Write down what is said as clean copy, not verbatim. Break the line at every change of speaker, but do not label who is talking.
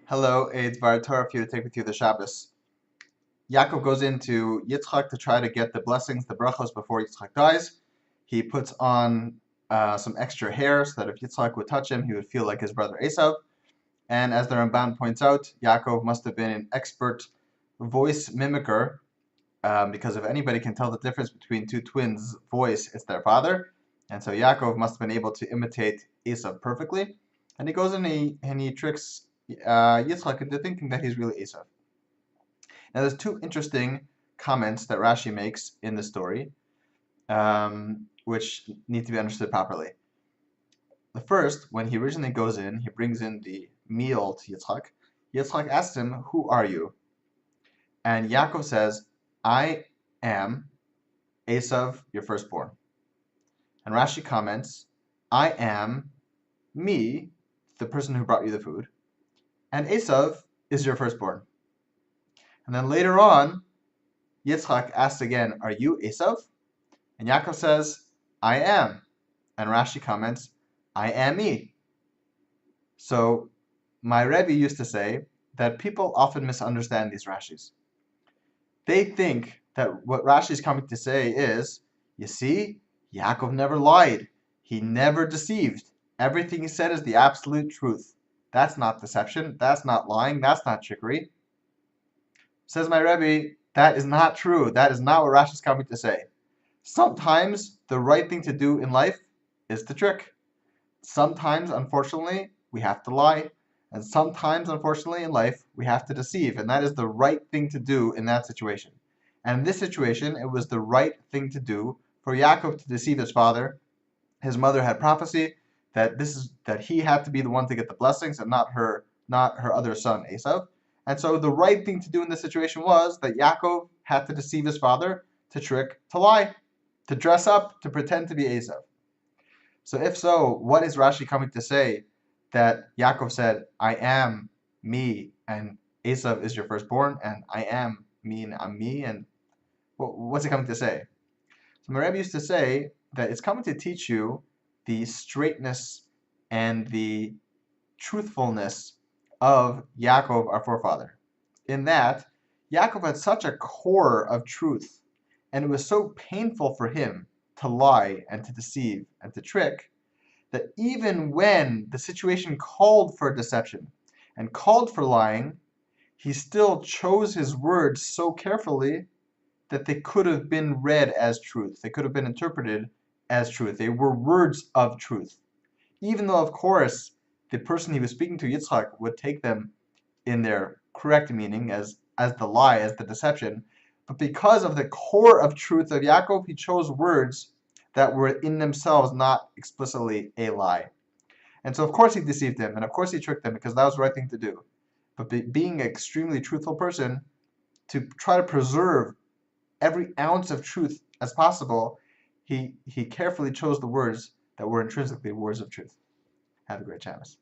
Hello, it's Var Torah for you to take with you the Shabbos. Yaakov goes into Yitzchak to try to get the blessings, the brachos, before Yitzchak dies. He puts on some extra hair so that if Yitzchak would touch him, he would feel like his brother Esav. And as the Ramban points out, Yaakov must have been an expert voice mimicker, because if anybody can tell the difference between two twins' voice, it's their father. And so Yaakov must have been able to imitate Esav perfectly. And he goes and he tricks Yitzchak into thinking that he's really Esav. Now, there's two interesting comments that Rashi makes in the story, which need to be understood properly. The first, when he originally goes in, he brings in the meal to Yitzchak. Yitzchak asks him, "Who are you?" And Yaakov says, "I am Esav, your firstborn." And Rashi comments, "I am me, the person who brought you the food, and Esav is your firstborn." And then later on, Yitzchak asks again, "Are you Esav?" And Yaakov says, "I am." And Rashi comments, "I am me." So my Rebbe used to say that people often misunderstand these Rashis. They think that what Rashi is coming to say is, you see, Yaakov never lied. He never deceived. Everything he said is the absolute truth. That's not deception. That's not lying. That's not trickery. Says my Rebbe, that is not true. That is not what Rashi is coming to say. Sometimes the right thing to do in life is to trick. Sometimes, unfortunately, we have to lie. And sometimes, unfortunately, in life, we have to deceive. And that is the right thing to do in that situation. And in this situation, it was the right thing to do for Yaakov to deceive his father. His mother had prophecy that he had to be the one to get the blessings and not her other son, Esav. And so the right thing to do in this situation was that Yaakov had to deceive his father, to trick, to lie, to dress up, to pretend to be Esav. So if so, what is Rashi coming to say that Yaakov said, "I am me," and Esav is your firstborn, and "I am me," and "I'm me," and what's it coming to say? So my Rebbe used to say that it's coming to teach you the straightness and the truthfulness of Yaakov, our forefather. In that, Yaakov had such a core of truth, and it was so painful for him to lie and to deceive and to trick, that even when the situation called for deception and called for lying, he still chose his words so carefully that they could have been read as truth. They could have been interpreted as truth. They were words of truth. Even though, of course, the person he was speaking to, Yitzchak, would take them in their correct meaning as the lie, as the deception. But because of the core of truth of Yaakov, he chose words that were in themselves not explicitly a lie. And so, of course, he deceived him, and of course, he tricked him, because that was the right thing to do. But being an extremely truthful person, to try to preserve every ounce of truth as possible, he carefully chose the words that were intrinsically words of truth. Have a great Shabbos.